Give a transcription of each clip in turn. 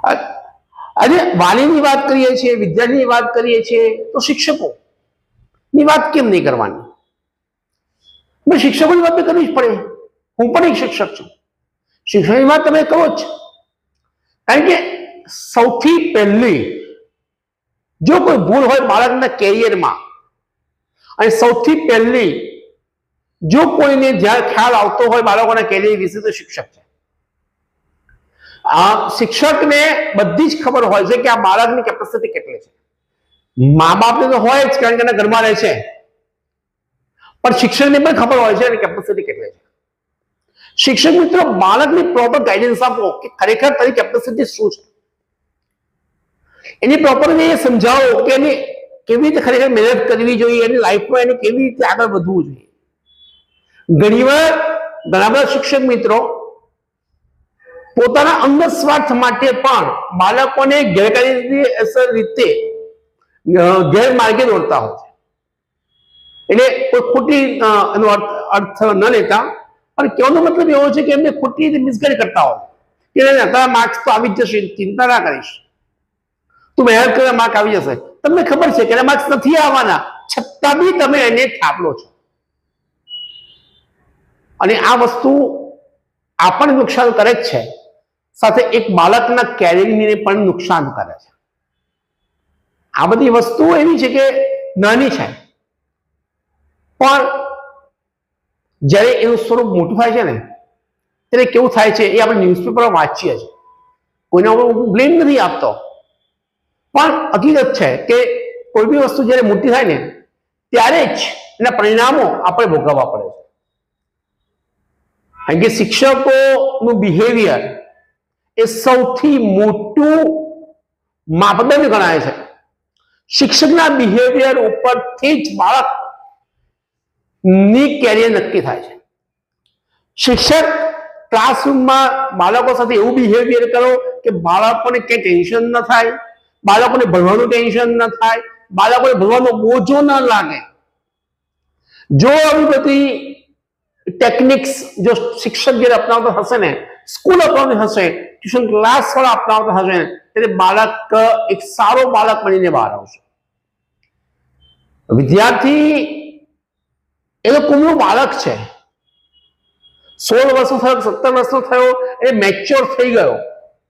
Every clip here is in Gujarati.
આજે વાલીની વાત કરીએ છીએ, વિદ્યાર્થીની વાત કરીએ છીએ, તો શિક્ષકોની વાત કેમ નહીં કરવાની? શિક્ષકોની વાત કરવી જ પડે. હું પણ એક શિક્ષક છું. શિક્ષણની વાત તમે કહો જ, કારણ કે સૌથી પહેલી જો કોઈ ભૂલ હોય બાળકના કેરિયરમાં, અને સૌથી પહેલી જો કોઈને જ્યાં ખ્યાલ આવતો હોય બાળકોના કેરિયર વિશે, તો શિક્ષક છે. આ શિક્ષકને બધી જ ખબર હોય છે કે આ બાળકની કેપેસિટી કેટલી છે. મા બાપને તો હોય જ, કારણ કે એના ઘરમાં રહે છે, પણ શિક્ષકને પણ ખબર હોય છે એની કેપેસિટી કેટલી છે. શિક્ષક મિત્રો બાળકને પ્રોપર ગાઈડન્સ આપો કે ખરેખર તારી કેપેસિટી શું છે, એની પ્રોપર સમજાવો કે એની કેવી રીતે ખરેખર મહેનત કરવી જોઈએ, એની લાઈફમાં એને કેવી રીતે આગળ વધવું જોઈએ. ઘણીવાર ઘણા બધા શિક્ષક મિત્રો પોતાના અંગત સ્વાર્થ માટે પણ બાળકોને ગેરકાયદેસર રીતે ગેરમાર્ગે દોરતા હોય છે. એટલે કોઈ ખોટી એનો અર્થ ન લેતા, પણ કહેવાનો મતલબ એવો છે કે એમને ખોટી રીતે મિસગાઈડ કરતા હોય કે તારા માર્ક્સ તો આવી જ જશે, ચિંતા ના કરીશ, તું મહેનત કરે માર્ક આવી જશે. તમને ખબર છે કે એના માર્ક્સ નથી આવવાના, છતાં બી તમે એને થાપલો છો. અને આ વસ્તુ આપણને નુકસાન કરે જ છે, સાથે એક બાળકના કેરિયરને પણ નુકસાન કરે છે. આ બધી વસ્તુઓ એવી છે કે નાની છે, પણ જ્યારે એનું સ્વરૂપ મોટું થાય છે ને, ત્યારે કેવું થાય છે એ આપણે ન્યૂઝપેપરમાં વાંચીએ છીએ. કોઈને હું બ્લેમ નથી આપતો, પણ હકીકત છે કે કોઈ બી વસ્તુ જ્યારે મોટી થાય ને, ત્યારે જ એના પરિણામો આપણે ભોગવવા પડે છે. કારણ કે શિક્ષકોનું બિહેવિયર એ સૌથી મોટું માપદંડ ગણાય છે. શિક્ષકના બિહેવિયર ઉપરથી જ બાળકની કેરિયર નક્કી થાય છે. શિક્ષક ક્લાસરૂમમાં બાળકો સાથે એવું બિહેવિયર કરો કે બાળકોને કંઈ ટેન્શન ન થાય, બાળકોને ભણવાનું ટેન્શન ન થાય, બાળકોને ભણવાનો બોજો ન લાગે. જો આવી બધી ટેકનિક્સ જો શિક્ષક જ્યારે અપનાવતો હશે ને, સ્કૂલ અપનાવતી હશે, ટ્યુશન ક્લાસ વાળા અપનાવતા હશે ને, ત્યારે બાળક એક સારો બાળક બનીને બહાર આવશે. વિદ્યાર્થી એ તો કુમળું બાળક છે. 16 વર્ષનો થયો, 17 વર્ષનો થયો, એ મેચ્યોર થઈ ગયો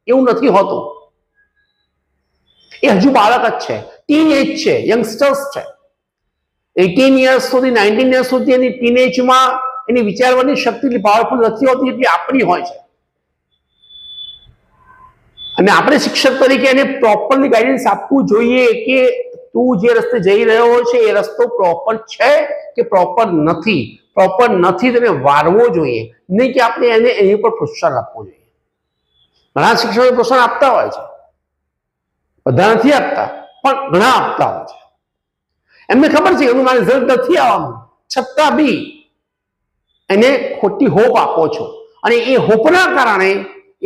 એવું નથી હોતું. એ હજુ બાળક જ છે, ટીન એજ છે, યંગસ્ટર્સ છે. 18 યર્સ સુધી 19 યર્સ સુધી એની ટીનેજમાં એની વિચારવાની શક્તિ પાવરફુલ નથી હોતી, એટલી આપણી હોય છે. અને આપણે શિક્ષક તરીકે એને પ્રોપરલી ગાઈડન્સ આપવું જોઈએ કે તું જે રસ્તે જઈ રહ્યો છે એ રસ્તો પ્રોપર છે કે પ્રોપર નથી. પ્રોપર નથી તેને વારવો જોઈએ, નહીં કે આપણે એને એની ઉપર પ્રોત્સાહન આપવું જોઈએ. ઘણા શિક્ષકો પ્રોત્સાહન આપતા હોય છે, બધા નથી આપતા, પણ ઘણા આપતા હોય છે. એમને ખબર છે કે એનું મારે રિઝલ્ટ નથી આવવાનું, છતાં બી એને ખોટી હોપ આપો છો, અને એ હોપના કારણે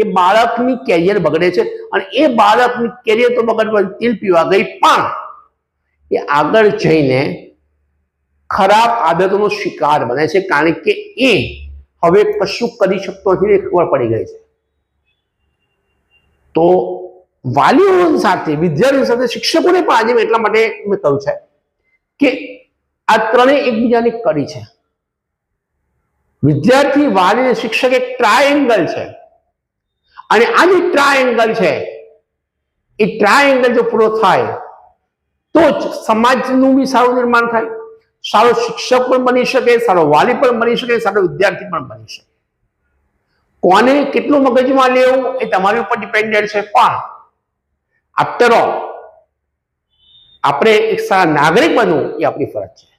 એ બાળકની કેરિયર બગડે છે. અને એ બાળકની કેરિયર તો બગડવા તેલ પીવા ગઈ, પણ એ આગળ જઈને ખરાબ આદતોનો શિકાર બને છે, કારણ કે એ હવે કશું કરી શકતો નથી, ખબર પડી ગઈ છે. તો વાલીઓ સાથે, વિદ્યાર્થીઓ સાથે, શિક્ષકોને પણ આજે એટલા માટે મેં કહ્યું છે કે આ ત્રણેય એકબીજાની કડી છે. વિદ્યાર્થી, વાલી અને શિક્ષક એક ટ્રાયેંગલ છે, અને આ જે ટ્રાયેંગલ છે એ ટ્રાયેંગલ જો પૂરો થાય તો જ સમાજનું બી સારું નિર્માણ થાય, સારો શિક્ષક પણ બની શકે, સારો વાલી પણ બની શકે, સારો વિદ્યાર્થી પણ બની શકે. કોને કેટલું મગજમાં લેવું એ તમારી ઉપર ડિપેન્ડેડ છે, પણ આફ્ટર ઓલ આપણે એક સારા નાગરિક બનવું એ આપણી ફરજ છે.